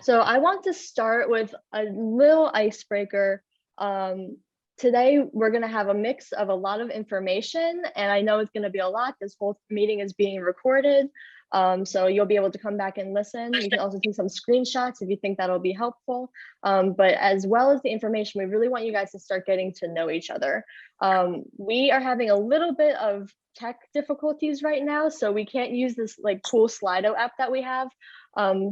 So I want to start with a little icebreaker. Today, we're going to have a mix of a lot of information, and I know it's going to be a lot. This whole meeting is being recorded, so you'll be able to come back and listen. You can also take some screenshots if you think that'll be helpful. But as well as the information, we really want you guys to start getting to know each other. We are having a little bit of tech difficulties right now, so we can't use this like cool Slido app that we have.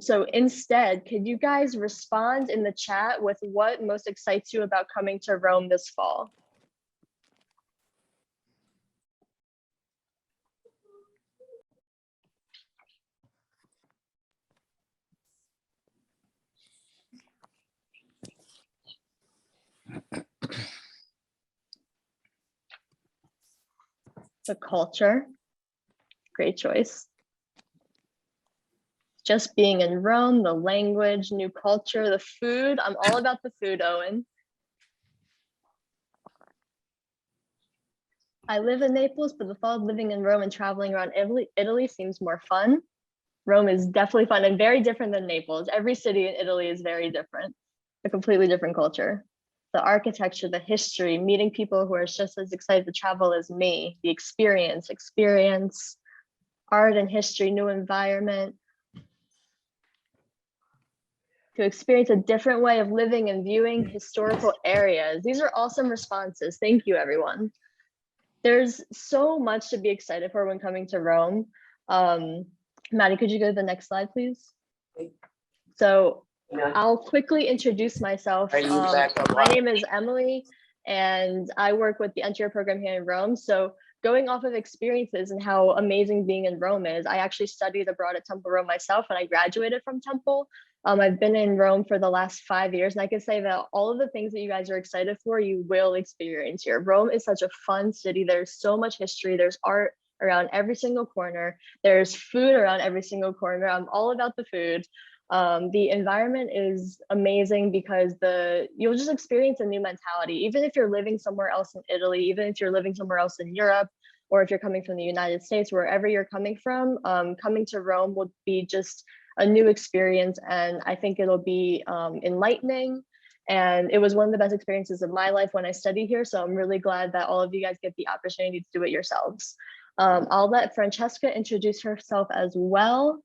So instead, could you guys respond in the chat with what most excites you about coming to Rome this fall? The culture, great choice. Just being in Rome, the language, new culture, the food. I'm all about the food, Owen. I live in Naples, but the thought of living in Rome and traveling around Italy seems more fun. Rome is definitely fun and very different than Naples. Every city in Italy is very different, a completely different culture. The architecture, the history, meeting people who are just as excited to travel as me, the experience, art and history, new environment. To experience a different way of living and viewing historical areas. These are awesome responses. Thank you, everyone. There's so much to be excited for when coming to Rome. Maddie, could you go to the next slide, please? So I'll quickly introduce myself. My name is Emily, and I work with the Entry program here in Rome. So going off of experiences and how amazing being in Rome is, I actually studied abroad at Temple Rome myself, and I graduated from Temple. I've been in Rome for the last 5 years, and I can say that all of the things that you guys are excited for, you will experience here. Rome is such a fun city. There's so much history. There's art around every single corner. There's food around every single corner. I'm all about the food. The environment is amazing because you'll just experience a new mentality. Even if you're living somewhere else in Italy, even if you're living somewhere else in Europe, or if you're coming from the United States, wherever you're coming from, coming to Rome will be just a new experience, and I think it'll be enlightening. And it was one of the best experiences of my life when I studied here, so I'm really glad that all of you guys get the opportunity to do it yourselves. I'll let Francesca introduce herself as well.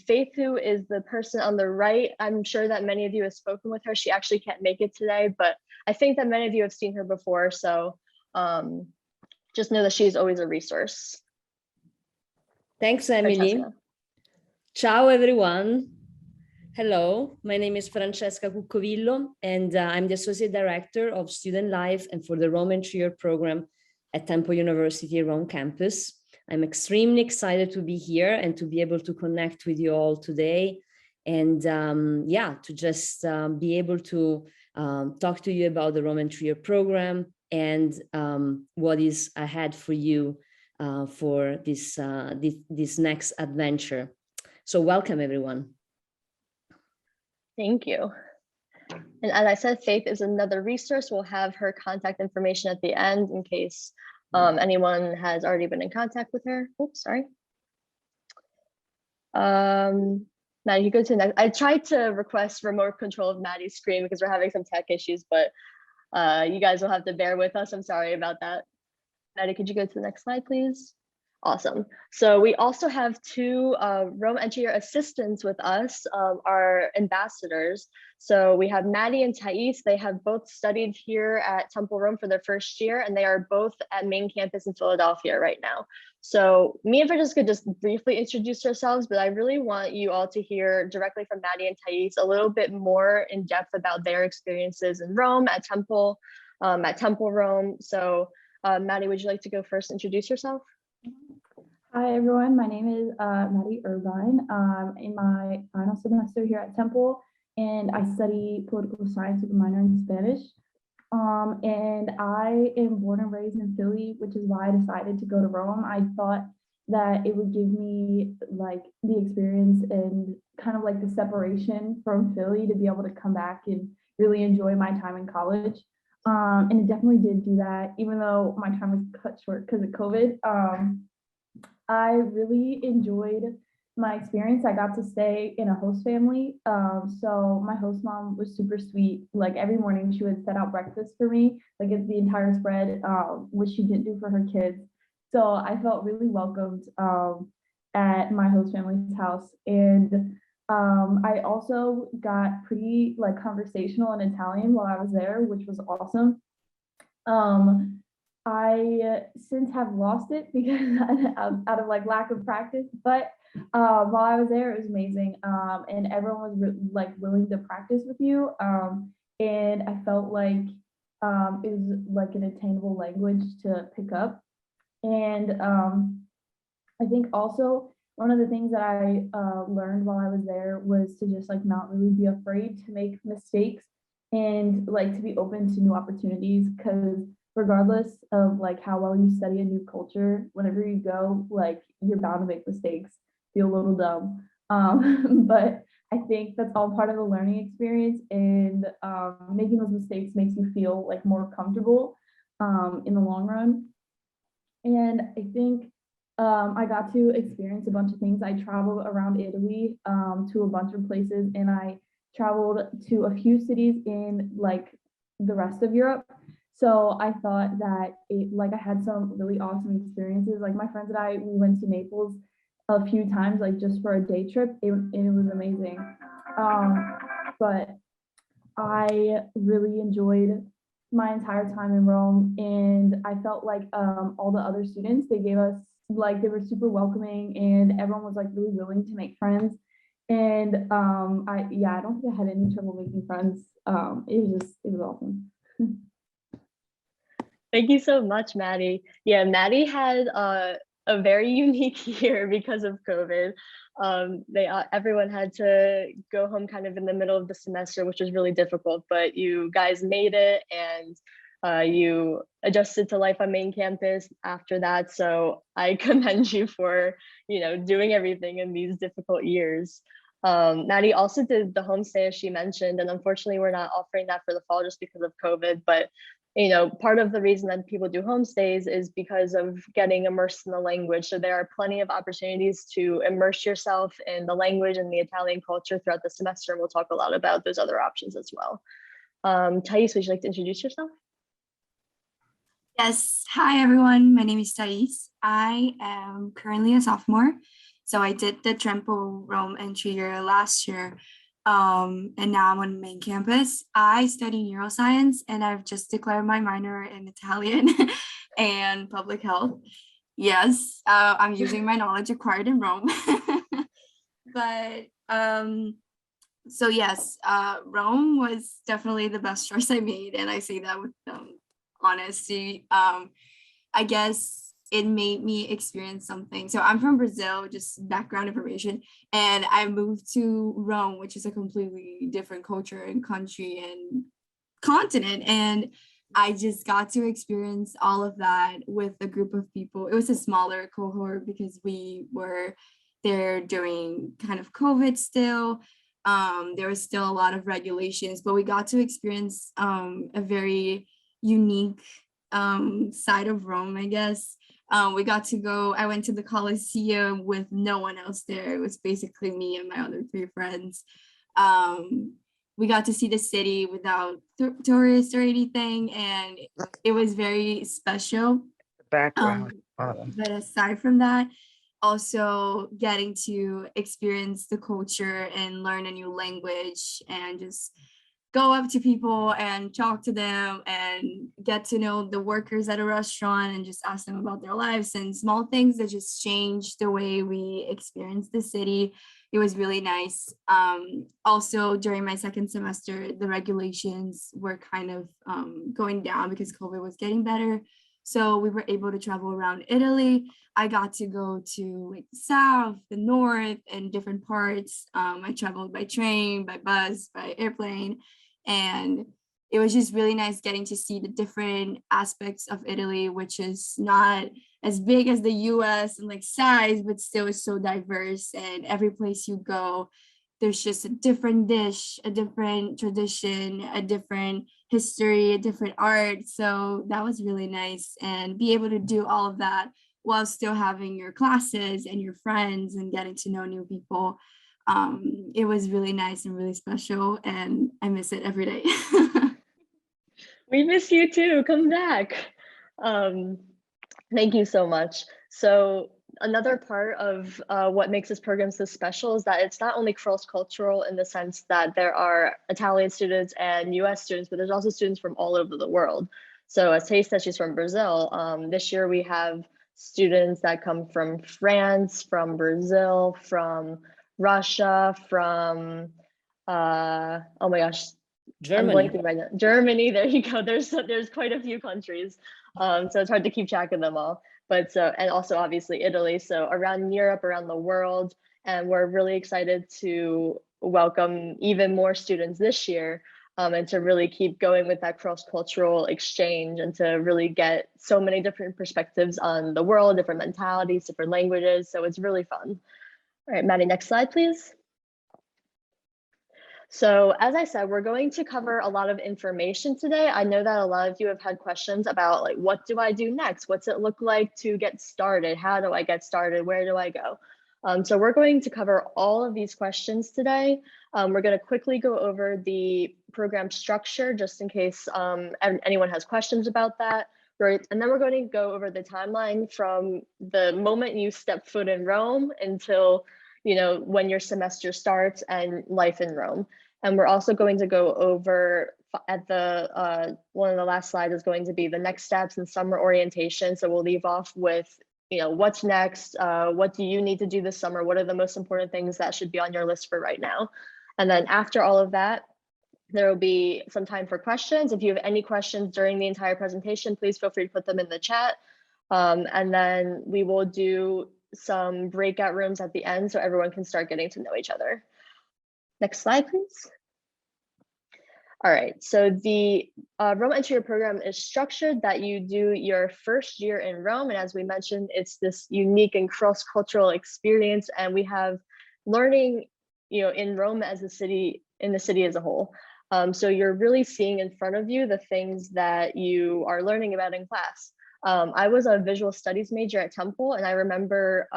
Faith, who is the person on the right, I'm sure that many of you have spoken with her. She actually can't make it today, but I think that many of you have seen her before, so just know that she's always a resource. Thanks, Emily. Francesca. Ciao, everyone. Hello, my name is Francesca Cuccovillo, and I'm the Associate Director of Student Life and for the Rome and Trier program at Temple University Rome campus. I'm extremely excited to be here and to be able to connect with you all today, and to just be able to talk to you about the Rome and Trier program and what is ahead for you for this next adventure. So welcome, everyone. Thank you. And as I said, Faith is another resource. We'll have her contact information at the end in case anyone has already been in contact with her. Oops, sorry. Maddie, you go to the next. I tried to request remote control of Maddie's screen because we're having some tech issues, but you guys will have to bear with us. I'm sorry about that. Maddie, could you go to the next slide, please? Awesome. So we also have two Rome and Trier assistants with us, our ambassadors. So we have Maddie and Thais. They have both studied here at Temple Rome for their first year, and they are both at main campus in Philadelphia right now. So me and Francesca just briefly introduced ourselves, but I really want you all to hear directly from Maddie and Thais a little bit more in depth about their experiences in Rome at Temple Rome. So Maddie, would you like to go first, introduce yourself? Hi everyone, my name is Maddie Irvine. In my final semester here at Temple, and I study political science with a minor in Spanish. And I am born and raised in Philly, which is why I decided to go to Rome. I thought that it would give me like the experience and kind of like the separation from Philly to be able to come back and really enjoy my time in college. And it definitely did do that, even though my time was cut short because of COVID. I really enjoyed my experience, I got to stay in a host family. So my host mom was super sweet. Like every morning she would set out breakfast for me, like it's the entire spread, which she didn't do for her kids. So I felt really welcomed at my host family's house. And I also got pretty like conversational in Italian while I was there, which was awesome. I since have lost it because out of like lack of practice, but while I was there, it was amazing. And everyone was like willing to practice with you. And I felt like it was like an attainable language to pick up. And I think also one of the things that I learned while I was there was to just like not really be afraid to make mistakes and like to be open to new opportunities, because regardless of like how well you study a new culture, whenever you go, like you're bound to make mistakes, feel a little dumb. But I think that's all part of the learning experience, and making those mistakes makes you feel like more comfortable in the long run. And I think I got to experience a bunch of things. I traveled around Italy to a bunch of places, and I traveled to a few cities in like the rest of Europe. So I thought that like I had some really awesome experiences. Like my friends and I, we went to Naples a few times, like just for a day trip, and it was amazing. But I really enjoyed my entire time in Rome, and I felt like all the other students, they gave us like they were super welcoming, and everyone was like really willing to make friends. And I don't think I had any trouble making friends. It was awesome. Thank you so much, Maddie. Yeah, Maddie had a very unique year because of COVID. Everyone had to go home kind of in the middle of the semester, which was really difficult, but you guys made it, and you adjusted to life on main campus after that. So I commend you for, doing everything in these difficult years. Maddie also did the homestay, as she mentioned, and unfortunately we're not offering that for the fall just because of COVID, but part of the reason that people do homestays is because of getting immersed in the language. So there are plenty of opportunities to immerse yourself in the language and the Italian culture throughout the semester. And we'll talk a lot about those other options as well. Thais, would you like to introduce yourself? Yes. Hi, everyone. My name is Thais. I am currently a sophomore. So I did the Trempo Rome entry year last year. And now I'm on main campus. I study neuroscience, and I've just declared my minor in Italian and public health. Yes, I'm using my knowledge acquired in Rome. But so yes, Rome was definitely the best choice I made, and I say that with honesty. I guess it made me experience something. So I'm from Brazil, just background information, and I moved to Rome, which is a completely different culture and country and continent. And I just got to experience all of that with a group of people. It was a smaller cohort because we were there during kind of COVID still. There was still a lot of regulations, but we got to experience a very unique side of Rome, I guess. We got to go, I went to the Colosseum with no one else there. It was basically me and my other 3 friends. We got to see the city without tourists or anything, and it was very special. Background. But aside from that, also getting to experience the culture and learn a new language and just go up to people and talk to them and get to know the workers at a restaurant and just ask them about their lives and small things that just change the way we experience the city. It was really nice. Also, during my second semester, the regulations were kind of going down because COVID was getting better. So we were able to travel around Italy. I got to go to like the south, the north, and different parts. I traveled by train, by bus, by airplane. And it was just really nice getting to see the different aspects of Italy, which is not as big as the US in like size, but still is so diverse. And every place you go, there's just a different dish, a different tradition, a different history, a different art. So that was really nice. And be able to do all of that while still having your classes and your friends and getting to know new people. It was really nice and really special, and I miss it every day. We miss you too. Come back. Thank you so much. So another part of what makes this program so special is that it's not only cross-cultural in the sense that there are Italian students and US students, but there's also students from all over the world. So as Tay said, she's from Brazil. This year we have students that come from France, from Brazil, from Russia, from, oh my gosh, Germany. I'm blanking right now. Germany, there you go. There's quite a few countries. So it's hard to keep track of them all. But and also obviously Italy. So around Europe, around the world. And we're really excited to welcome even more students this year, and to really keep going with that cross-cultural exchange and to really get so many different perspectives on the world, different mentalities, different languages. So it's really fun. All right, Maddie, next slide, please. So as I said, we're going to cover a lot of information today. I know that a lot of you have had questions about like, what do I do next? What's it look like to get started? How do I get started? Where do I go? So we're going to cover all of these questions today. We're going to quickly go over the program structure just in case anyone has questions about that. Right. And then we're going to go over the timeline from the moment you step foot in Rome until when your semester starts and life in Rome. And we're also going to go over at the one of the last slides is going to be the next steps and summer orientation. So we'll leave off with what's next, what do you need to do this summer, what are the most important things that should be on your list for right now. And then after all of that, there will be some time for questions. If you have any questions during the entire presentation, please feel free to put them in the chat. And then we will do some breakout rooms at the end so everyone can start getting to know each other. Next slide, please. All right, so the Rome Entry Year program is structured that you do your first year in Rome. And as we mentioned, it's this unique and cross-cultural experience. And we have learning, in Rome as a city, in the city as a whole. So you're really seeing in front of you the things that you are learning about in class. I was a visual studies major at Temple, and I remember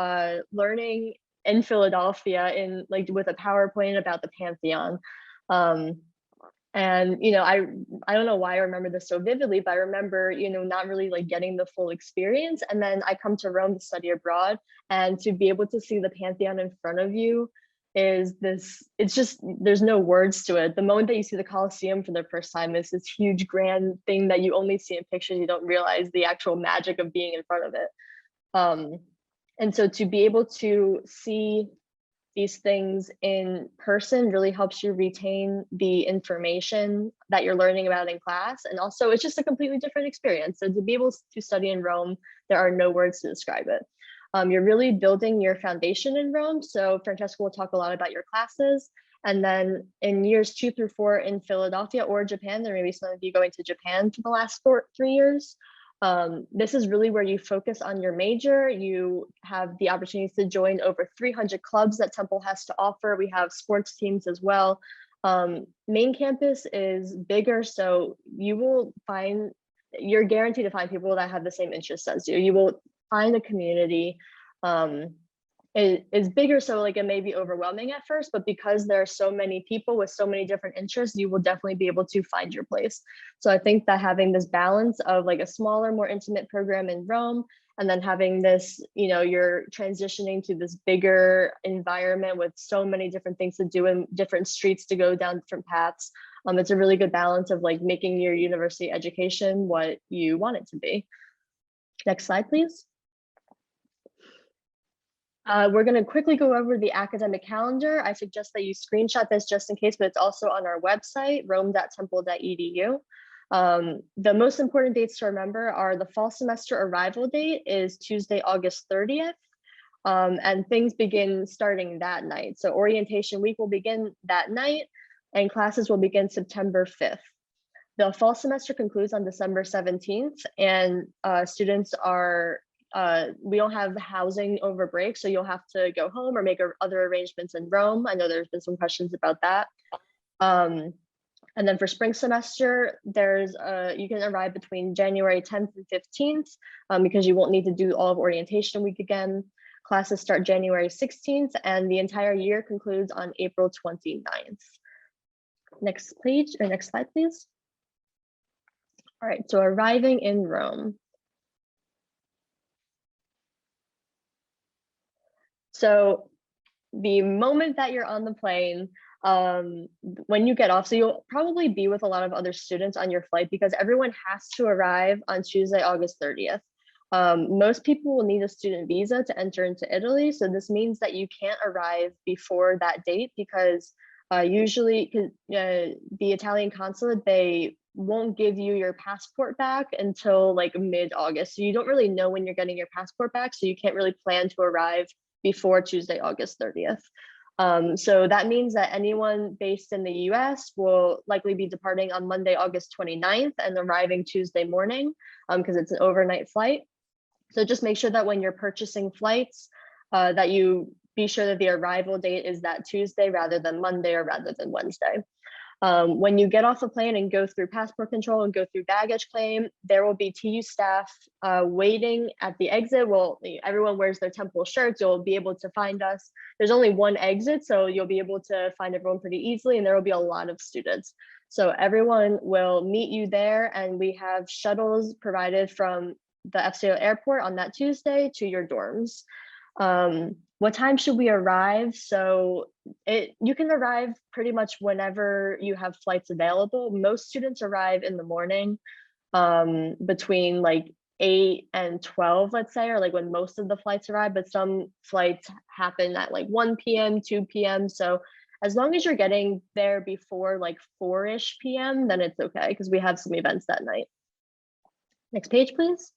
learning in Philadelphia with a PowerPoint about the Pantheon. And I don't know why I remember this so vividly, but I remember not really getting the full experience. And then I come to Rome to study abroad, and to be able to see the Pantheon in front of you is it's just, there's no words to it. The moment that you see the Colosseum for the first time is this huge grand thing that you only see in pictures. You don't realize the actual magic of being in front of it. And so to be able to see these things in person really helps you retain the information that you're learning about in class. And also it's just a completely different experience. So to be able to study in Rome, there are no words to describe it. You're really building your foundation in Rome. So Francesca will talk a lot about your classes. And then in years 2 through 4 in Philadelphia or Japan, there may be some of you going to Japan for the last 3 years. This is really where you focus on your major. You have the opportunities to join over 300 clubs that Temple has to offer. We have sports teams as well. Main campus is bigger, so you're guaranteed to find people that have the same interests as you. You will find a community. It is bigger, so it may be overwhelming at first, but because there are so many people with so many different interests, you will definitely be able to find your place. So I think that having this balance of a smaller, more intimate program in Rome, and then having this, you're transitioning to this bigger environment with so many different things to do and different streets to go down, different paths. It's a really good balance of making your university education what you want it to be. Next slide, please. We're going to quickly go over the academic calendar. I suggest that you screenshot this just in case, but it's also on our website, rome.temple.edu. The most important dates to remember are the fall semester arrival date is Tuesday, August 30th, and things begin starting that night. So orientation week will begin that night, and classes will begin September 5th. The fall semester concludes on December 17th, and students are we don't have housing over break, so you'll have to go home or make other arrangements in Rome. I know there's been some questions about that. And then for spring semester, you can arrive between January 10th and 15th because you won't need to do all of orientation week again. Classes start January 16th and the entire year concludes on April 29th. Next page or next slide, please. All right, so arriving in Rome. So the moment that you're on the plane, when you get off, so you'll probably be with a lot of other students on your flight because everyone has to arrive on Tuesday, August 30th. Most people will need a student visa to enter into Italy. So this means that you can't arrive before that date because usually the Italian consulate, they won't give you your passport back until like mid-August. So you don't really know when you're getting your passport back. So you can't really plan to arrive before Tuesday, August 30th. So that means that anyone based in the US will likely be departing on Monday, August 29th and arriving Tuesday morning because it's an overnight flight. So just make sure that when you're purchasing flights, that you be sure that the arrival date is that Tuesday rather than Monday or rather than Wednesday. When you get off the plane and go through passport control and go through baggage claim, there will be TU staff waiting at the exit. Well, everyone wears their Temple shirts. You'll be able to find us. There's only one exit, so you'll be able to find everyone pretty easily, and there will be a lot of students. So everyone will meet you there, and we have shuttles provided from the FCO airport on that Tuesday to your dorms. What time should we arrive? So you can arrive pretty much whenever you have flights available. Most students arrive in the morning between like 8 and 12, let's say, or like when most of the flights arrive, but some flights happen at like 1 p.m., 2 p.m. So as long as you're getting there before like 4-ish p.m., then it's okay because we have some events that night. Next page, please.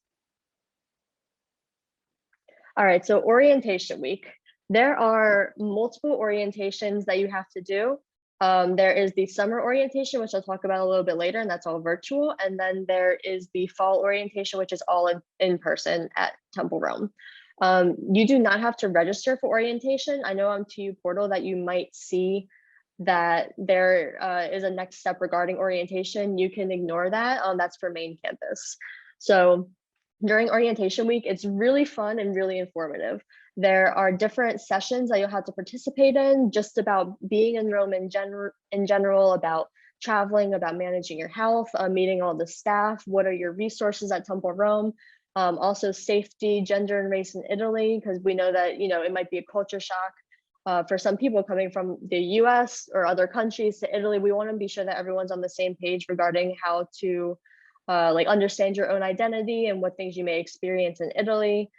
All right, so orientation week. There are multiple orientations that you have to do. There is the summer orientation, which I'll talk about a little bit later, and that's all virtual. And then there is the fall orientation, which is all in person at Temple Rome. You do not have to register for orientation. I know on TU Portal that you might see that there is a next step regarding orientation. You can ignore that. That's for main campus. So during orientation week, it's really fun and really informative. There are different sessions that you'll have to participate in, just about being in Rome in general, about traveling, about managing your health, meeting all the staff, what are your resources at Temple Rome, also safety, gender and race in Italy, because we know that it might be a culture shock for some people coming from the US or other countries to Italy. We want to be sure that everyone's on the same page regarding how to like understand your own identity and what things you may experience in Italy,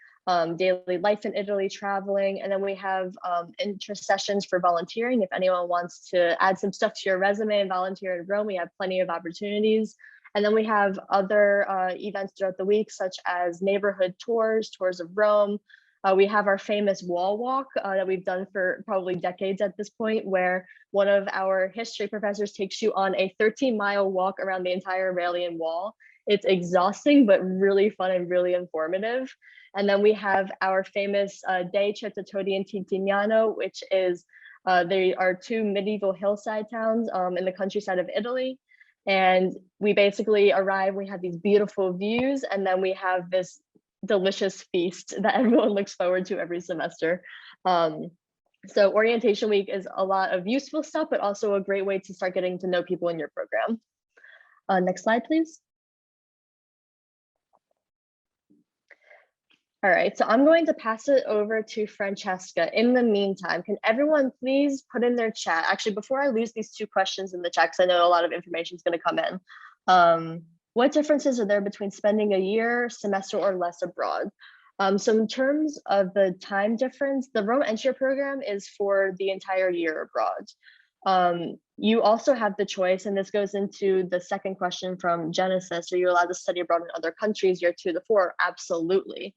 daily life in Italy, traveling. And then we have interest sessions for volunteering. If anyone wants to add some stuff to your resume and volunteer in Rome, we have plenty of opportunities. And then we have other events throughout the week, such as neighborhood tours of Rome. We have our famous wall walk that we've done for probably decades at this point, where one of our history professors takes you on a 13-mile walk around the entire Aurelian Wall. It's exhausting, but really fun and really informative. And then we have our famous De Certa Todi and Titignano, which is, they are two medieval hillside towns in the countryside of Italy. And we basically arrive, we have these beautiful views, and then we have this delicious feast that everyone looks forward to every semester. So orientation week is a lot of useful stuff, but also a great way to start getting to know people in your program. Next slide, please. All right, so I'm going to pass it over to Francesca. In the meantime, can everyone please put in their chat? Actually, before I lose these two questions in the chat, because I know a lot of information is going to come in. What differences are there between spending a year, semester, or less abroad? So in terms of the time difference, the Rome Entry program is for the entire year abroad. You also have the choice, and this goes into the second question from Genesis, are you allowed to study abroad in other countries, year 2 to 4? Absolutely.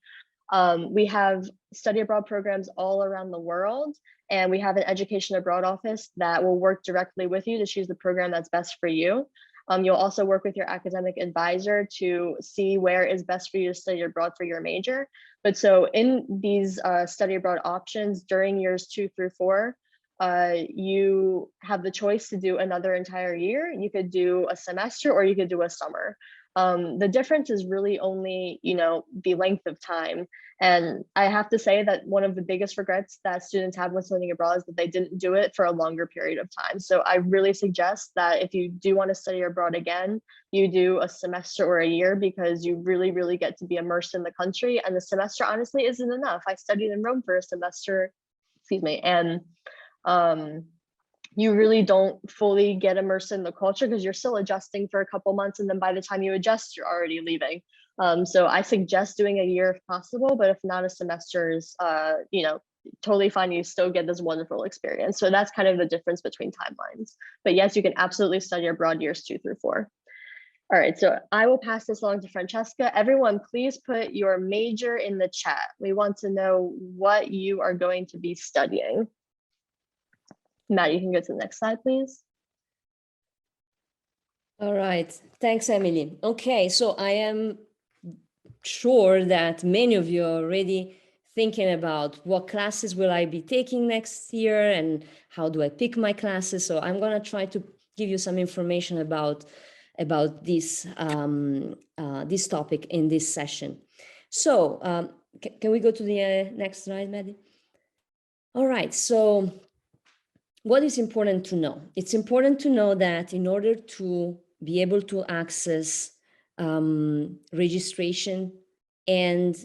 We have study abroad programs all around the world, and we have an education abroad office that will work directly with you to choose the program that's best for you. You'll also work with your academic advisor to see where is best for you to study abroad for your major. But so in these study abroad options during years 2 through 4, you have the choice to do another entire year. You could do a semester or you could do a summer. The difference is really only, the length of time. And I have to say that one of the biggest regrets that students have when studying abroad is that they didn't do it for a longer period of time. So I really suggest that if you do want to study abroad again, you do a semester or a year, because you really, really get to be immersed in the country. And the semester honestly isn't enough. I studied in Rome for a semester, and you really don't fully get immersed in the culture because you're still adjusting for a couple months, and then by the time you adjust, you're already leaving. So I suggest doing a year if possible, but if not, a semester is, totally fine. You still get this wonderful experience. So that's kind of the difference between timelines. But yes, you can absolutely study abroad years 2 through 4. All right, so I will pass this along to Francesca. Everyone, please put your major in the chat. We want to know what you are going to be studying. Matt, you can go to the next slide, please. All right, thanks, Emily. Okay, so I am sure that many of you are already thinking about what classes will I be taking next year and how do I pick my classes. So I'm going to try to give you some information about this this topic in this session. So can we go to the next slide, Maddie? All right, so what is important to know? It's important to know that in order to be able to access registration and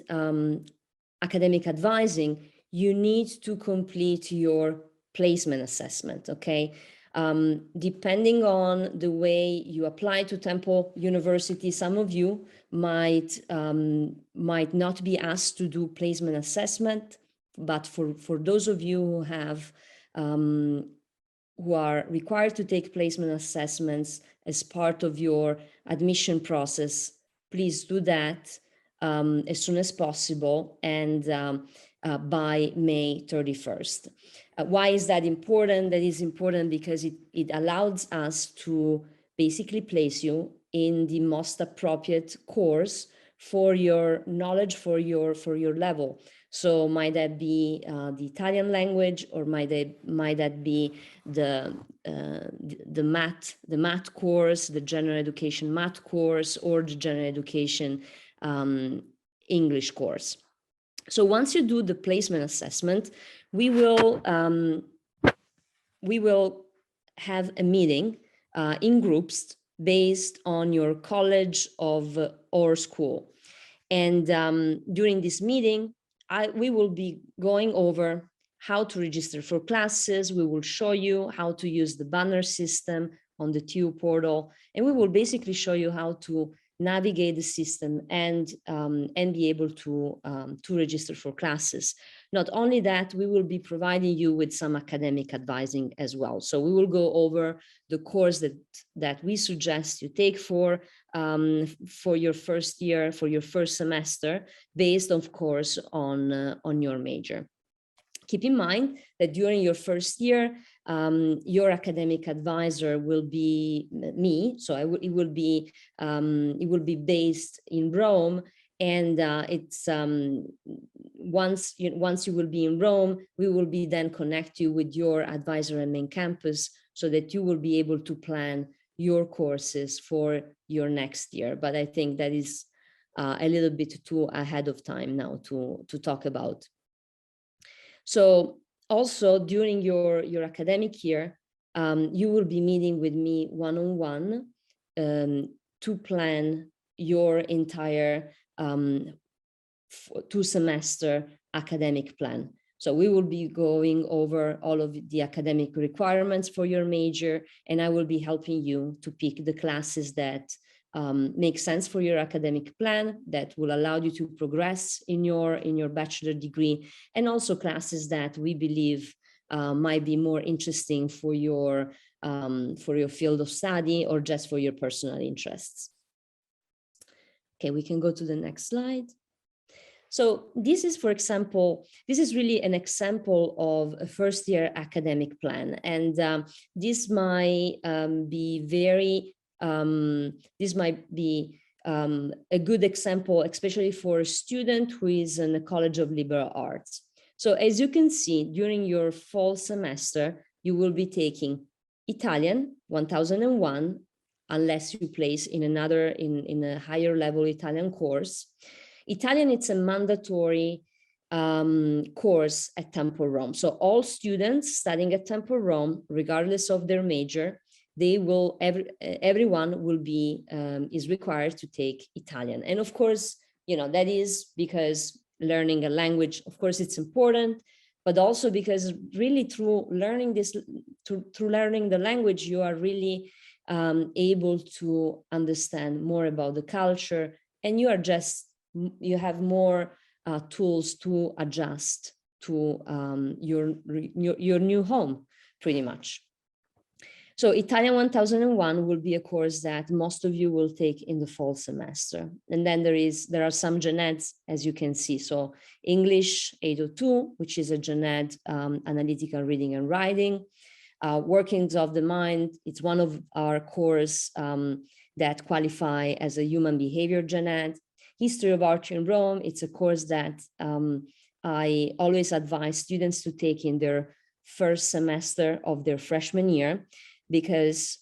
academic advising, you need to complete your placement assessment, okay? Depending on the way you apply to Temple University, some of you might not be asked to do placement assessment, but for those of you who have who are required to take placement assessments as part of your admission process, please do that as soon as possible and by May 31st. Why is that important? That is important because it allows us to basically place you in the most appropriate course for your knowledge, for your level. So might that be the Italian language, or might that be the math course, the general education math course, or the general education English course. So once you do the placement assessment, we will have a meeting in groups based on your college or school. And during this meeting, we will be going over how to register for classes. We will show you how to use the banner system on the TU portal, and we will basically show you how to navigate the system and be able to register for classes. Not only that, we will be providing you with some academic advising as well. So we will go over the course that we suggest you take for your first year, for your first semester, based, of course, on your major. Keep in mind that during your first year, your academic advisor will be me. So it will be based in Rome, and it's once you will be in Rome, we will be then connect you with your advisor and main campus, so that you will be able to plan your courses for your next year. But I think that is a little bit too ahead of time now to talk about. So also during your academic year, you will be meeting with me one-on-one to plan your entire 2-semester academic plan. So we will be going over all of the academic requirements for your major, and I will be helping you to pick the classes that make sense for your academic plan, that will allow you to progress in your bachelor degree, and also classes that we believe might be more interesting for your field of study or just for your personal interests. Okay, we can go to the next slide. So this is, for example, this is really an example of a first-year academic plan, and this might be a good example, especially for a student who is in the College of Liberal Arts. So as you can see, during your fall semester, you will be taking Italian 1001, unless you place in another, in a higher level Italian course. Italian, it's a mandatory course at Temple Rome. So all students studying at Temple Rome, regardless of their major, they will, everyone will be, is required to take Italian. And of course, you know, that is because learning a language, of course, it's important, but also because really through learning this, through learning the language, you are really able to understand more about the culture, and you are just, you have more tools to adjust to your new home, pretty much. So Italian 1001 will be a course that most of you will take in the fall semester. And then there are some gen eds, as you can see. So English 802, which is a gen ed, analytical reading and writing. Workings of the mind, it's one of our course that qualify as a human behavior gen ed. History of Art in Rome, it's a course that I always advise students to take in their first semester of their freshman year, because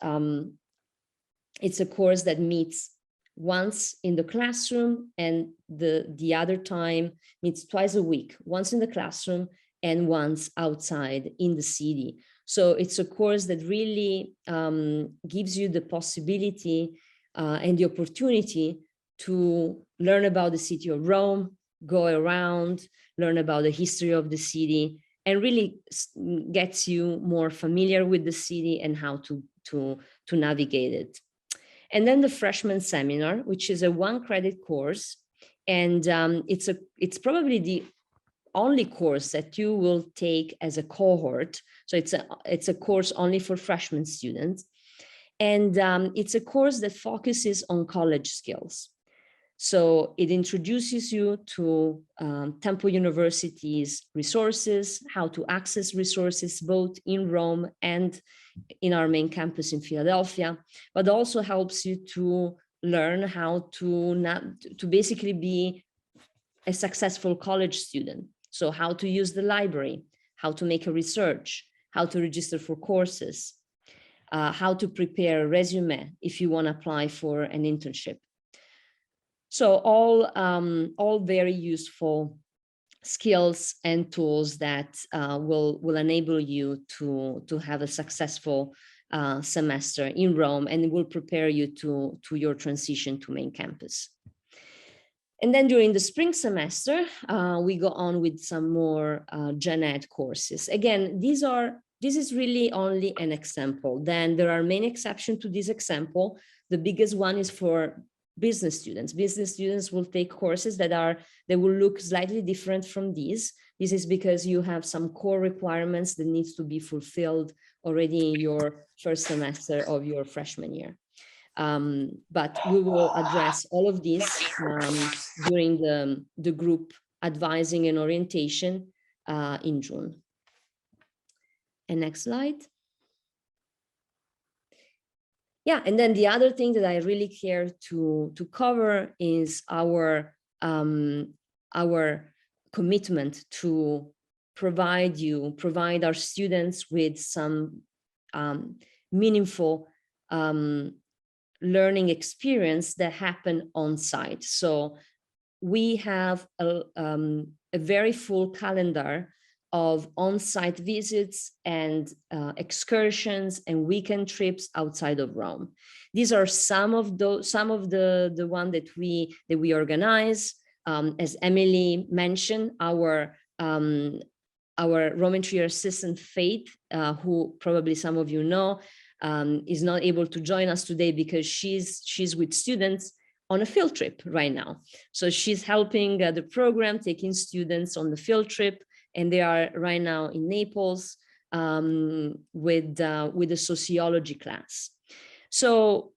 it's a course that meets once in the classroom, and the other time meets twice a week, once in the classroom and once outside in the city. So it's a course that really gives you the possibility and the opportunity to learn about the city of Rome, go around, learn about the history of the city, and really gets you more familiar with the city and how to navigate it. And then the freshman seminar, which is a 1-credit course, and it's probably the only course that you will take as a cohort. So it's a course only for freshman students, and it's a course that focuses on college skills. So it introduces you to Temple University's resources, how to access resources both in Rome and in our main campus in Philadelphia, but also helps you to learn how to basically be a successful college student. So how to use the library, how to make a research, how to register for courses, how to prepare a resume if you want to apply for an internship. So all very useful skills and tools that will enable you to have a successful semester in Rome, and it will prepare you to your transition to main campus. And then during the spring semester, we go on with some more gen ed courses. Again, this is really only an example. Then there are many exceptions to this example. The biggest one is for business students. Business students will take courses that will look slightly different from these. This is because you have some core requirements that needs to be fulfilled already in your first semester of your freshman year. But we will address all of these during the group advising and orientation in June. And next slide. Yeah, and then the other thing that I really care to cover is our commitment to provide our students with some meaningful learning experience that happen on site. So we have a very full calendar of on-site visits and excursions and weekend trips outside of Rome. These are some of the one that we organize. As Emily mentioned, our Roman Trier assistant Faith, who probably some of you know, is not able to join us today because she's with students on a field trip right now. So she's helping the program, taking students on the field trip. And they are right now in Naples with a sociology class. So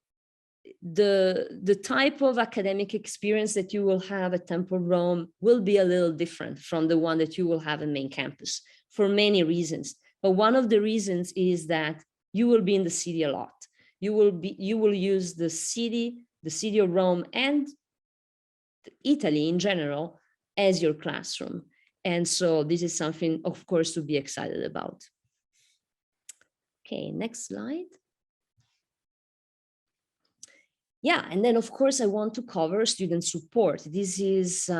the type of academic experience that you will have at Temple Rome will be a little different from the one that you will have in main campus for many reasons. But one of the reasons is that you will be in the city a lot. You will use the city of Rome and Italy in general as your classroom. And so this is something, of course, to be excited about. Okay, next slide. Yeah, and then of course I want to cover student support. This is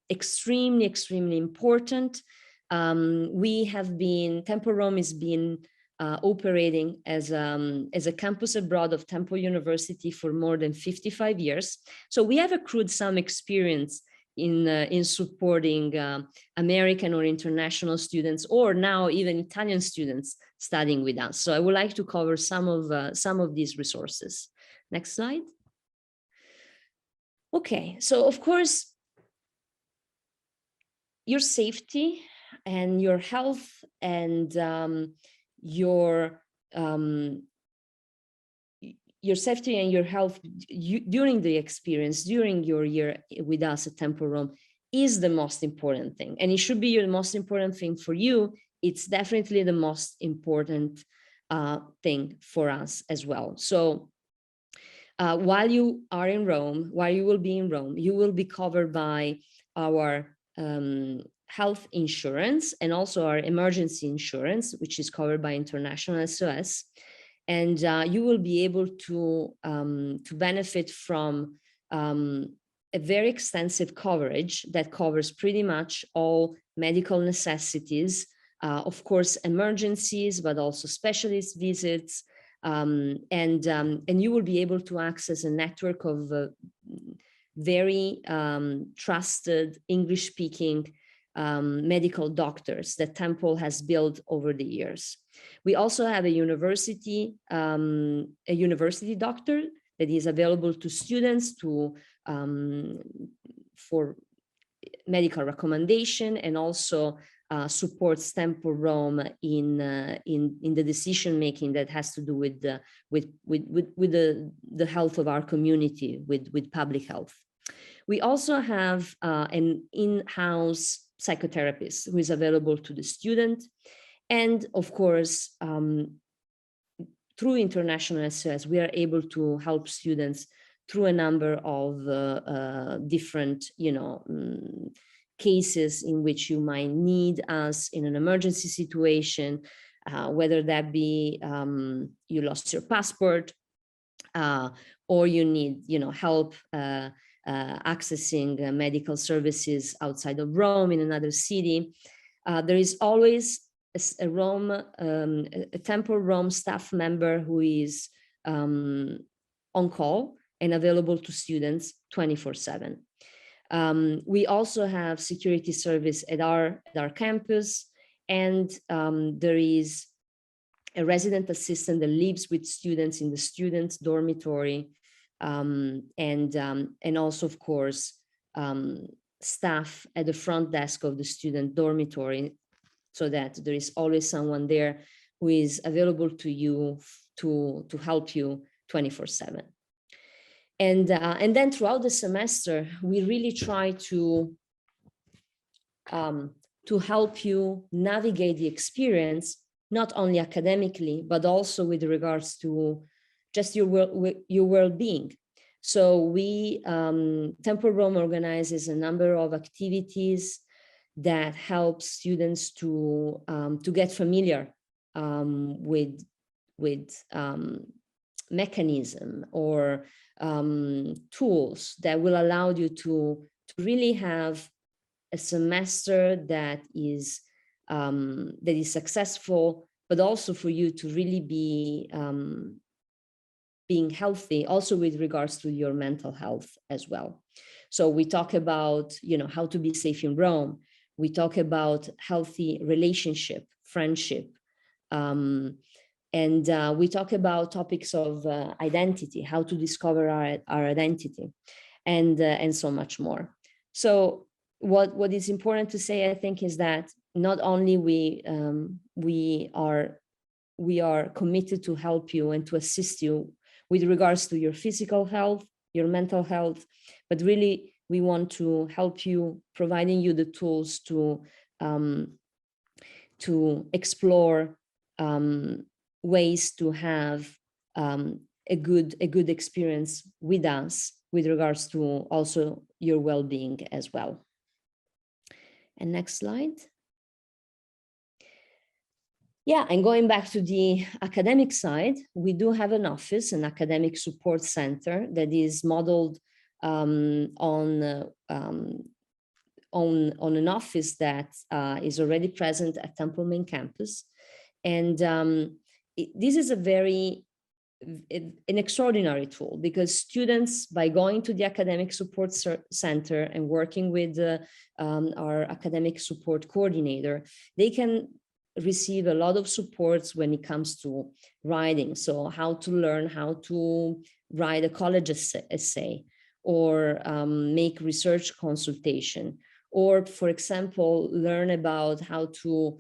extremely, extremely important. Temple Rome has been operating as a campus abroad of Temple University for more than 55 years. So we have accrued some experience in supporting American or international students, or now even Italian students studying with us. So I would like to cover some of these resources. Next slide. Okay, so of course, your safety and your health and your safety and your health during the experience, during your year with us at Temple Rome is the most important thing. And it should be the most important thing for you. It's definitely the most important thing for us as well. So while you are in Rome, while you will be in Rome, you will be covered by our health insurance and also our emergency insurance, which is covered by International SOS. And you will be able to benefit from a very extensive coverage that covers pretty much all medical necessities, of course, emergencies, but also specialist visits, and you will be able to access a network of very trusted English-speaking medical doctors that Temple has built over the years. We also have a university doctor that is available to students for medical recommendation, and also supports Temple Rome in the decision making that has to do with the health of our community, with public health. We also have an in-house psychotherapist who is available to the student, and of course, through International SOS, we are able to help students through a number of different, cases in which you might need us in an emergency situation, whether that be you lost your passport, or you need, help accessing medical services outside of Rome in another city. There is always a Temple Rome staff member who is on call and available to students 24/7. We also have security service at our campus, and there is a resident assistant that lives with students in the students' dormitory, and also, of course, staff at the front desk of the student dormitory, so that there is always someone there who is available to you to help you 24/7. And then throughout the semester, we really try to help you navigate the experience, not only academically, but also with regards to just your well-being. So we, Temple Rome organizes a number of activities that help students to get familiar with mechanism or tools that will allow you to really have a semester that is successful, but also for you to really be being healthy, also with regards to your mental health as well. So we talk about, how to be safe in Rome. We talk about healthy relationship, friendship, and we talk about topics of identity, how to discover our identity, and so much more. So what is important to say, I think, is that not only we are committed to help you and to assist you with regards to your physical health, your mental health, but really we want to help you, providing you the tools to explore ways to have a good experience with us with regards to also your well-being as well. And next slide. Yeah, and going back to the academic side, we do have an office, an academic support center that is modeled on an office that is already present at Temple main campus. And this is an extraordinary tool, because students, by going to the academic support center and working with our academic support coordinator, they can receive a lot of supports when it comes to writing. So how to learn how to write a college essay, or make research consultation, or, for example, learn about how to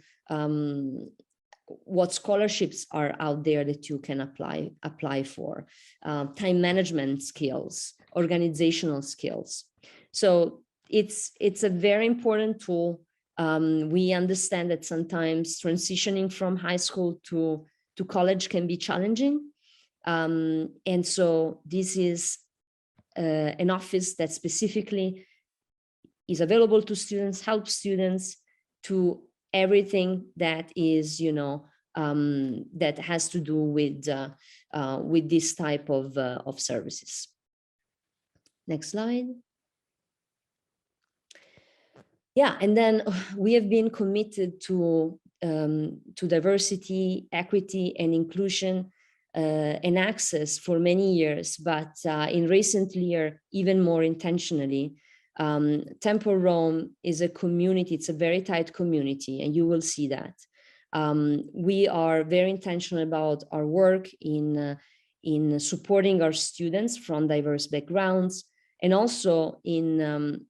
what scholarships are out there that you can apply for, time management skills, organizational skills. So it's a very important tool. We understand that sometimes transitioning from high school to college can be challenging. And so this is an office that specifically is available to students, helps students to everything that is, that has to do with this type of services. Next slide. Yeah, and then we have been committed to diversity, equity, and inclusion and access for many years, but in recent year, even more intentionally. Temple Rome is a community, it's a very tight community, and you will see that. We are very intentional about our work in supporting our students from diverse backgrounds, and also in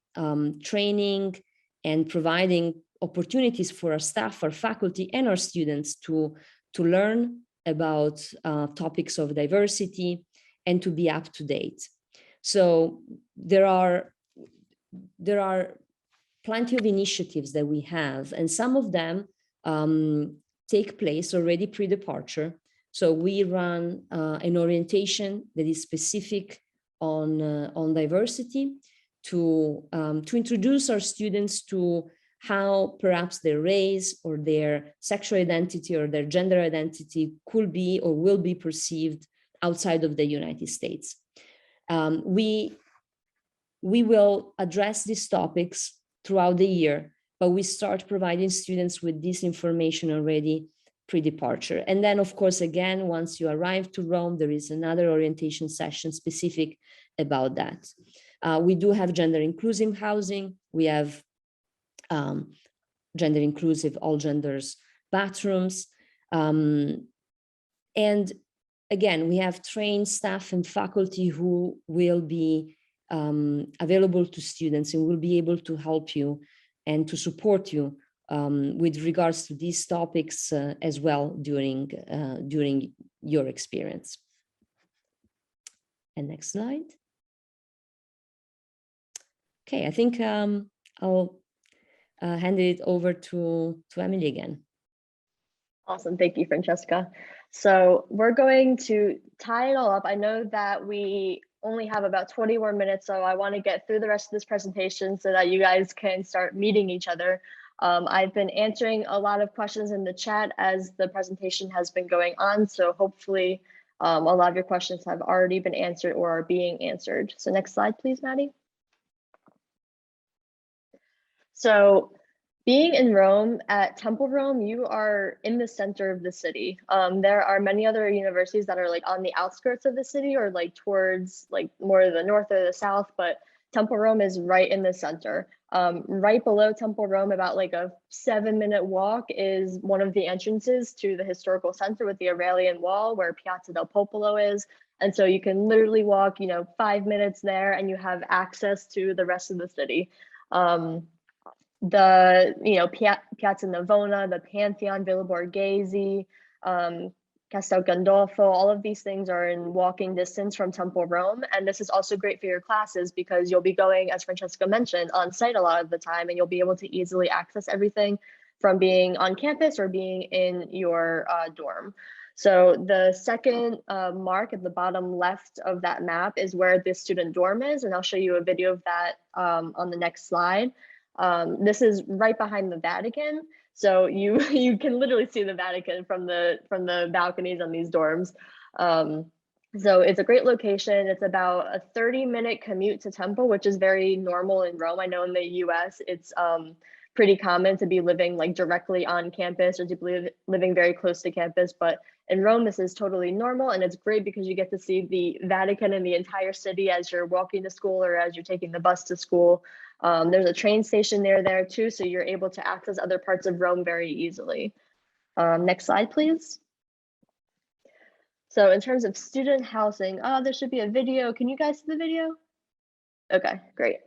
training and providing opportunities for our staff, our faculty, and our students to learn about topics of diversity and to be up to date. So there are plenty of initiatives that we have, and some of them take place already pre-departure. So we run an orientation that is specific on diversity to introduce our students to how perhaps their race or their sexual identity or their gender identity could be or will be perceived outside of the United States. We will address these topics throughout the year, but we start providing students with this information already pre-departure. And then, of course, again, once you arrive to Rome, there is another orientation session specific about that. We do have gender inclusive housing. We have gender inclusive, all genders bathrooms. And again, we have trained staff and faculty who will be available to students and will be able to help you and to support you with regards to these topics as well during your experience. And next slide. Okay, I think I'll hand it over to Emily again. Awesome, thank you, Francesca. So we're going to tie it all up. I know that we only have about 20 more minutes, so I want to get through the rest of this presentation so that you guys can start meeting each other. I've been answering a lot of questions in the chat as the presentation has been going on, so hopefully a lot of your questions have already been answered or are being answered. So next slide, please, Maddie. So being in Rome, at Temple Rome, you are in the center of the city. There are many other universities that are like on the outskirts of the city or like towards like more the north or the south, but Temple Rome is right in the center. Right below Temple Rome, about like a 7-minute walk, is one of the entrances to the historical center with the Aurelian Wall, where Piazza del Popolo is. And so you can literally walk, 5 minutes there and you have access to the rest of the city. Piazza Navona, the Pantheon, Villa Borghese, Castel Gandolfo, all of these things are in walking distance from Temple Rome. And this is also great for your classes because you'll be going, as Francesca mentioned, on site a lot of the time, and you'll be able to easily access everything from being on campus or being in your dorm. So the second mark at the bottom left of that map is where the student dorm is, and I'll show you a video of that on the next slide. This is right behind the Vatican. So you you can literally see the Vatican from the balconies on these dorms. So it's a great location. It's about a 30-minute commute to Temple, which is very normal in Rome. I know in the US, it's pretty common to be living like directly on campus or to be living very close to campus. But in Rome, this is totally normal. And it's great because you get to see the Vatican and the entire city as you're walking to school or as you're taking the bus to school. There's a train station near there too, so you're able to access other parts of Rome very easily. Next slide, please. So in terms of student housing, there should be a video. Can you guys see the video? Okay, great.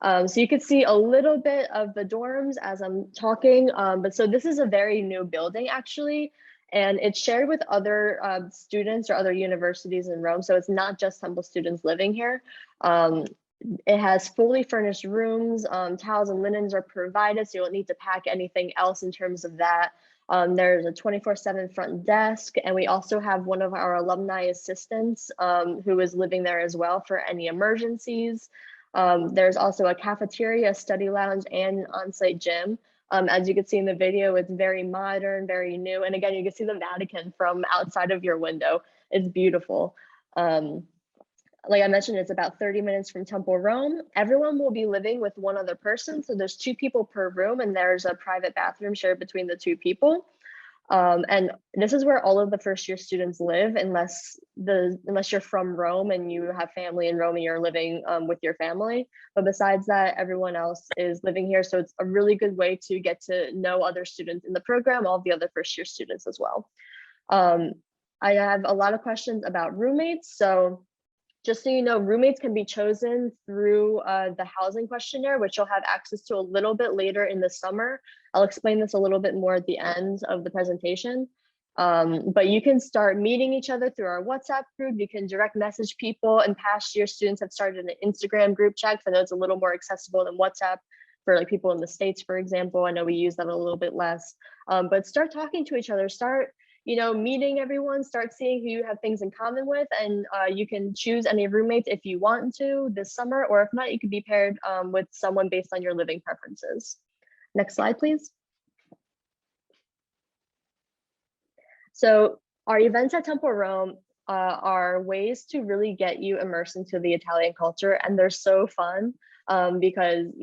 So you can see a little bit of the dorms as I'm talking, but so this is a very new building actually, and it's shared with other students or other universities in Rome. So it's not just Temple students living here. It has fully furnished rooms, towels and linens are provided, so you don't need to pack anything else in terms of that. There's a 24/7 front desk, and we also have one of our alumni assistants who is living there as well for any emergencies. There's also a cafeteria, study lounge, and on-site gym. As you can see in the video, it's very modern, very new. And again, you can see the Vatican from outside of your window. It's beautiful. Like I mentioned, it's about 30 minutes from Temple, Rome. Everyone will be living with one other person. So there's 2 people per room, and there's a private bathroom shared between the 2 people. And this is where all of the first-year students live, unless you're from Rome and you have family in Rome and you're living with your family. But besides that, everyone else is living here. So it's a really good way to get to know other students in the program, all the other first-year students as well. I have a lot of questions about roommates. So just so you know, roommates can be chosen through the housing questionnaire, which you'll have access to a little bit later in the summer. I'll explain this a little bit more at the end of the presentation. But you can start meeting each other through our WhatsApp group. You can direct message people, and past year students have started an Instagram group chat. I know it's a little more accessible than WhatsApp for like people in the States, for example. I know we use that a little bit less, but start talking to each other, start meeting everyone, start seeing who you have things in common with, and you can choose any roommates if you want to this summer, or if not, you could be paired with someone based on your living preferences. Next slide, please. So our events at Temple Rome are ways to really get you immersed into the Italian culture, and they're so fun because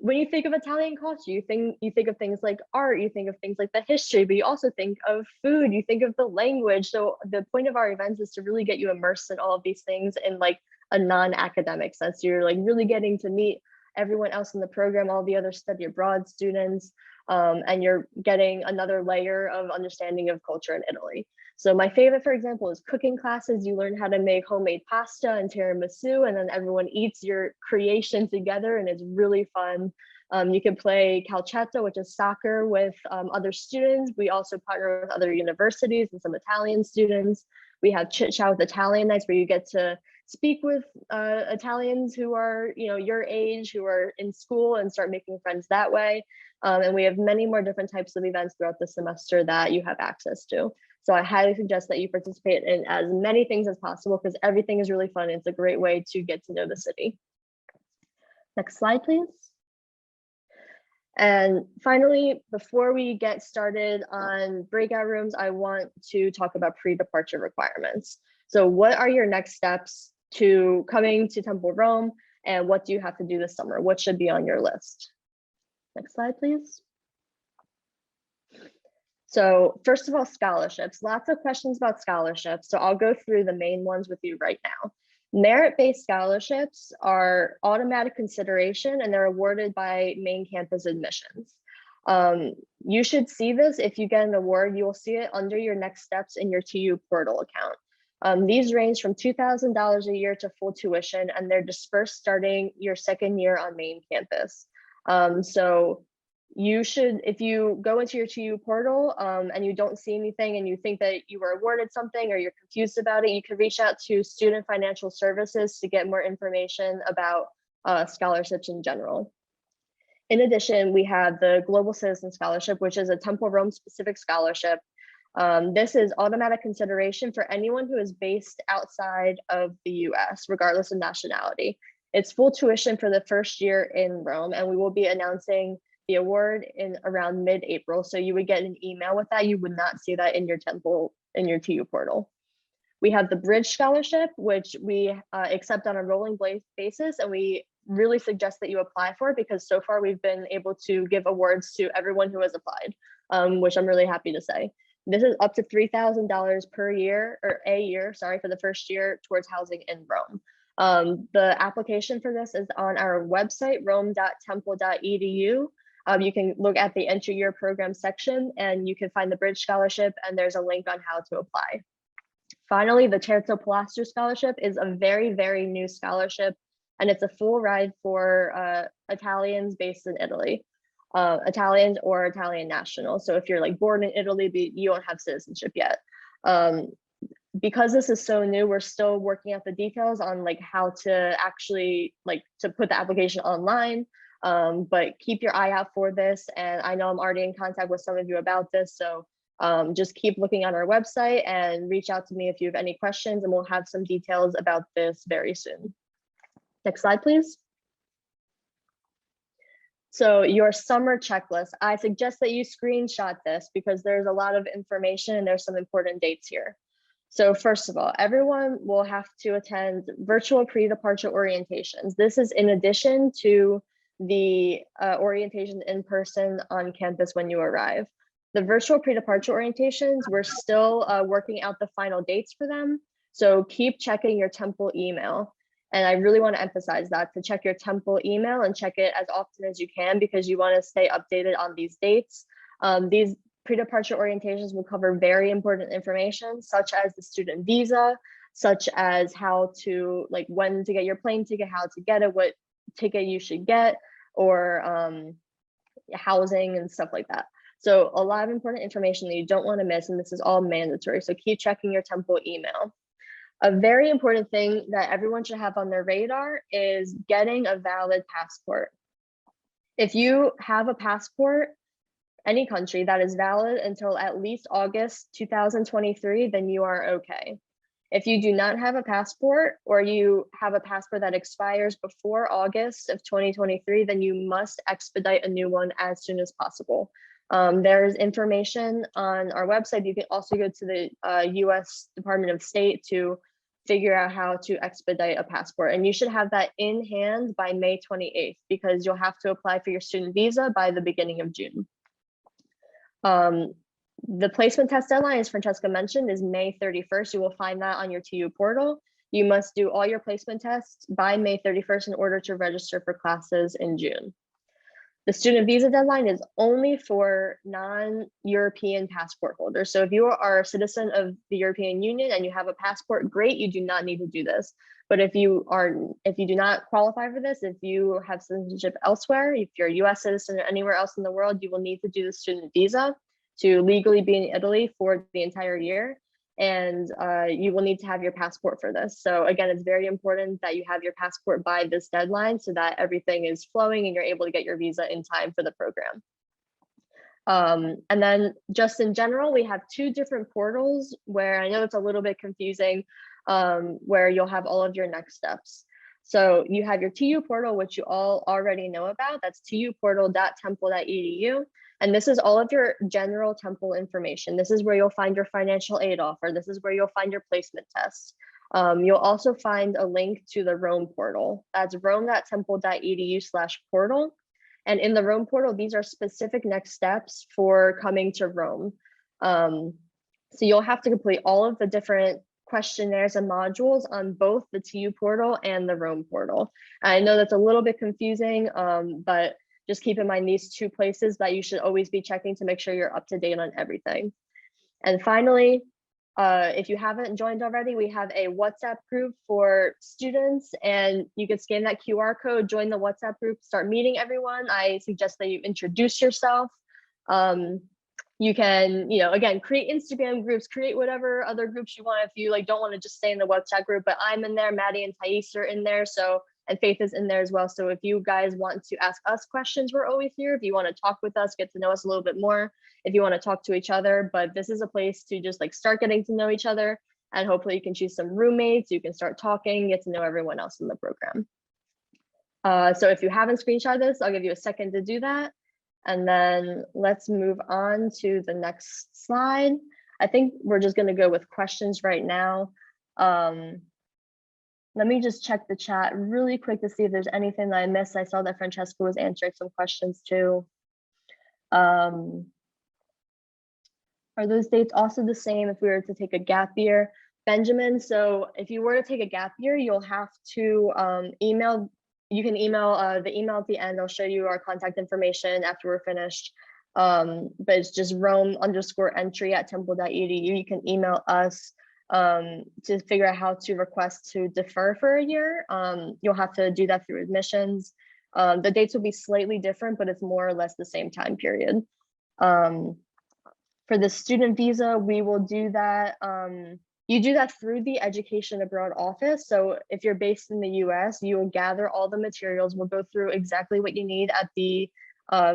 when you think of Italian culture, you think of things like art, you think of things like the history, but you also think of food, you think of the language. So the point of our events is to really get you immersed in all of these things in like a non-academic sense. You're like really getting to meet everyone else in the program, all the other study abroad students, and you're getting another layer of understanding of culture in Italy. So my favorite, for example, is cooking classes. You learn how to make homemade pasta and tiramisu, and then everyone eats your creation together, and it's really fun. You can play calcetto, which is soccer, with other students. We also partner with other universities and some Italian students. We have chit chat with Italian nights, where you get to speak with Italians who are your age, who are in school, and start making friends that way. And we have many more different types of events throughout the semester that you have access to. So I highly suggest that you participate in as many things as possible, because everything is really fun. It's a great way to get to know the city. Next slide, please. And finally, before we get started on breakout rooms, I want to talk about pre-departure requirements. So what are your next steps to coming to Temple Rome, and what do you have to do this summer? What should be on your list? Next slide, please. So first of all, scholarships. Lots of questions about scholarships. So I'll go through the main ones with you right now. Merit-based scholarships are automatic consideration, and they're awarded by main campus admissions. You should see this. If you get an award, you will see it under your next steps in your TU portal account. These range from $2,000 a year to full tuition, and they're dispersed starting your second year on main campus. So you should, if you go into your TU portal and you don't see anything and you think that you were awarded something or you're confused about it, you can reach out to Student Financial Services to get more information about scholarships in general. In addition, we have the Global Citizen Scholarship, which is a Temple Rome specific scholarship. This is automatic consideration for anyone who is based outside of the US, regardless of nationality. It's full tuition for the first year in Rome, and we will be announcing the award in around mid-April. So you would get an email with that. You would not see that in your Temple, in your TU portal. We have the Bridge Scholarship, which we accept on a rolling basis, and we really suggest that you apply for, because so far we've been able to give awards to everyone who has applied, which I'm really happy to say. This is up to $3,000 per year, or a year, sorry, for the first year towards housing in Rome. The application for this is on our website, rome.temple.edu. You can look at the entry year program section and you can find the Bridge Scholarship, and there's a link on how to apply. Finally, the Terzo Pilastro Scholarship is a very, very new scholarship, and it's a full ride for Italians based in Italy, Italians or Italian nationals. So if you're like born in Italy, but you don't have citizenship yet. Because this is so new, we're still working out the details on like how to actually like to put the application online. But keep your eye out for this. And I know I'm already in contact with some of you about this. So just keep looking on our website and reach out to me if you have any questions, and we'll have some details about this very soon. Next slide, please. So your summer checklist, I suggest that you screenshot this because there's a lot of information and there's some important dates here. So first of all, everyone will have to attend virtual pre-departure orientations. This is in addition to the orientation in person on campus when you arrive. The virtual pre-departure orientations, we're still working out the final dates for them. So keep checking your Temple email. And I really want to emphasize that, to check your Temple email and check it as often as you can, because you want to stay updated on these dates. These pre-departure orientations will cover very important information, such as the student visa, such as how to, like when to get your plane ticket, how to get it, what ticket you should get, or housing and stuff like that. So a lot of important information that you don't want to miss, and this is all mandatory. So keep checking your Temple email. A very important thing that everyone should have on their radar is getting a valid passport. If you have a passport, any country that is valid until at least August 2023, then you are okay. If you do not have a passport, or you have a passport that expires before August of 2023, then you must expedite a new one as soon as possible. There's information on our website. You can also go to the US Department of State to figure out how to expedite a passport. And you should have that in hand by May 28th, because you'll have to apply for your student visa by the beginning of June. The placement test deadline, as Francesca mentioned, is May 31st. You will find that on your TU portal. You must do all your placement tests by May 31st in order to register for classes in June. The student visa deadline is only for non-European passport holders. So if you are a citizen of the European Union and you have a passport, great, you do not need to do this. But if you do not qualify for this, if you have citizenship elsewhere, if you're a US citizen or anywhere else in the world, you will need to do the student visa to legally be in Italy for the entire year. And you will need to have your passport for this. So again, it's very important that you have your passport by this deadline so that everything is flowing and you're able to get your visa in time for the program. And then just in general, we have two different portals where I know it's a little bit confusing, where you'll have all of your next steps. So you have your TU portal, which you all already know about. That's tuportal.temple.edu. And this is all of your general Temple information. This is where you'll find your financial aid offer. This is where you'll find your placement tests. You'll also find a link to the Rome portal. That's rome.temple.edu/portal. And in the Rome portal, these are specific next steps for coming to Rome. So you'll have to complete all of the different questionnaires and modules on both the TU portal and the Rome portal. I know that's a little bit confusing, but just keep in mind these two places that you should always be checking to make sure you're up to date on everything. And finally, if you haven't joined already, we have a WhatsApp group for students, and you can scan that QR code, join the WhatsApp group, start meeting everyone. I suggest that you introduce yourself. You can, again, create Instagram groups, create whatever other groups you want if you don't want to just stay in the WhatsApp group, but I'm in there, Maddie and Thais are in there, and Faith is in there as well. So if you guys want to ask us questions, we're always here. If you want to talk with us, get to know us a little bit more, if you want to talk to each other, but this is a place to just start getting to know each other, and hopefully you can choose some roommates, you can start talking, get to know everyone else in the program. So if you haven't screenshot this, I'll give you a second to do that. And then let's move on to the next slide. I think we're just gonna go with questions right now. Let me just check the chat really quick to see if there's anything that I missed. I saw that Francesca was answering some questions too. Are those dates also the same if we were to take a gap year? Benjamin, so if you were to take a gap year, you'll have to email, you can email the email at the end. I'll show you our contact information after we're finished. But it's just rome_entry@temple.edu. You can email us to figure out how to request to defer for a year. You'll have to do that through admissions. The dates will be slightly different, but it's more or less the same time period. For the student visa, we will do that. You do that through the Education Abroad office. So if you're based in the US, you will gather all the materials. We'll go through exactly what you need at the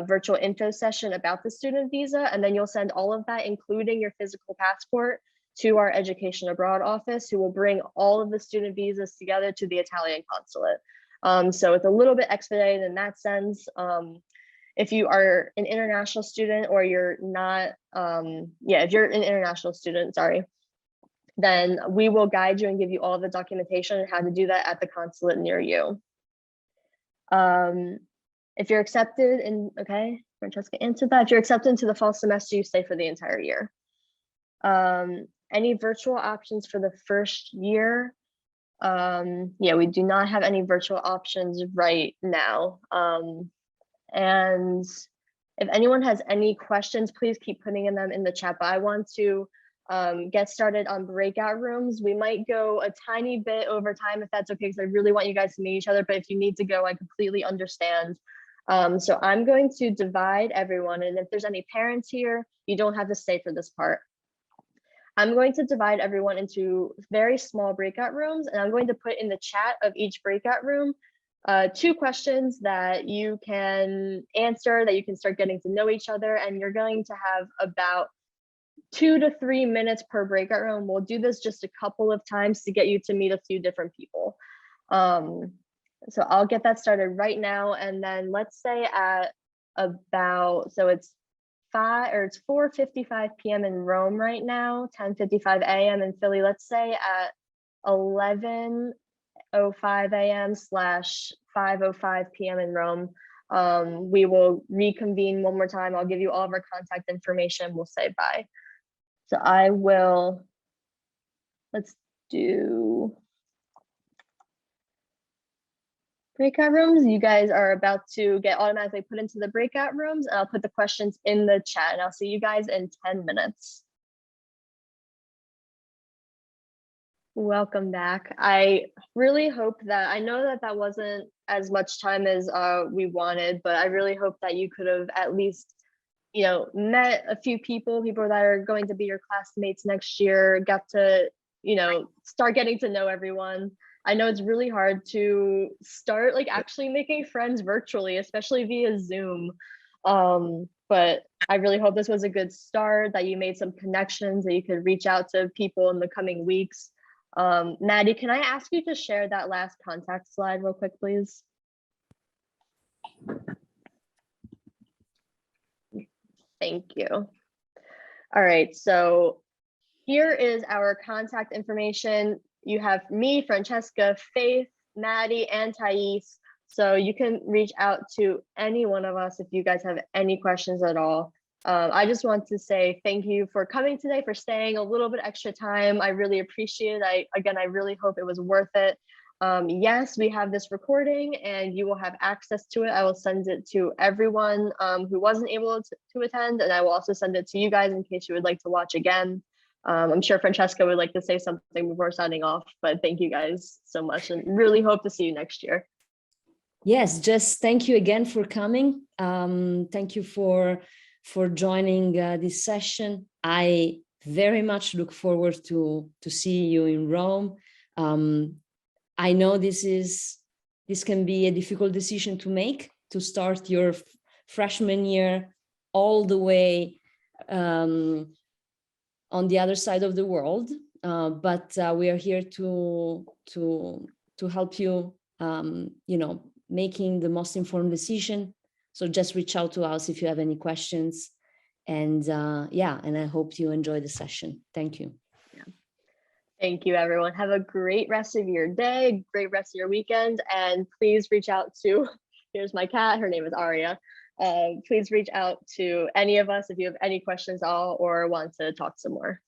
virtual info session about the student visa. And then you'll send all of that, including your physical passport, to our Education Abroad office, who will bring all of the student visas together to the Italian consulate. So it's a little bit expedited in that sense. If you are an international student or you're not, if you're an international student, sorry, then we will guide you and give you all the documentation on how to do that at the consulate near you. If you're accepted in, okay, Francesca answered that. If you're accepted into the fall semester, you stay for the entire year. Any virtual options for the first year? Yeah, we do not have any virtual options right now. And if anyone has any questions, please keep putting them in the chat. But I want to get started on breakout rooms. We might go a tiny bit over time if that's okay, because I really want you guys to meet each other. But if you need to go, I completely understand. So I'm going to divide everyone. And if there's any parents here, you don't have to stay for this part. I'm going to divide everyone into very small breakout rooms, and I'm going to put in the chat of each breakout room 2 questions that you can answer, that you can start getting to know each other, and you're going to have about 2 to 3 minutes per breakout room. We'll do this just a couple of times to get you to meet a few different people. So I'll get that started right now, and then let's say at about, so it's 4:55 p.m. in Rome right now, 10:55 a.m. in Philly. Let's say at 11:05 a.m. / 5:05 p.m. in Rome, we will reconvene one more time. I'll give you all of our contact information. We'll say bye. So I will, let's do breakout rooms. You guys are about to get automatically put into the breakout rooms. And I'll put the questions in the chat, and I'll see you guys in 10 minutes. Welcome back. I really hope that, I know that that wasn't as much time as we wanted, but I really hope that you could have at least, you know, met a few people that are going to be your classmates next year, got to, you know, start getting to know everyone. I know it's really hard to start like actually making friends virtually, especially via Zoom. But I really hope this was a good start, that you made some connections, that you could reach out to people in the coming weeks. Maddie, can I ask you to share that last contact slide real quick, please? Thank you. All right, so here is our contact information. You have me, Francesca, Faith, Maddie, and Thais. So you can reach out to any one of us if you guys have any questions at all. I just want to say thank you for coming today, for staying a little bit extra time. I really appreciate it. I really hope it was worth it. Yes, we have this recording and you will have access to it. I will send it to everyone who wasn't able to attend, and I will also send it to you guys in case you would like to watch again. I'm sure Francesca would like to say something before signing off, but thank you guys so much and really hope to see you next year. Yes, just thank you again for coming. Thank you for joining this session. I very much look forward to see you in Rome. I know this can be a difficult decision to make, to start your freshman year all the way on the other side of the world, but we are here to help you, you know, making the most informed decision. So just reach out to us if you have any questions. And yeah, and I hope you enjoy the session. Thank you. Thank you, everyone. Have a great rest of your day, great rest of your weekend, and please reach out to, here's my cat, her name is Aria. Please reach out to any of us if you have any questions at all or want to talk some more.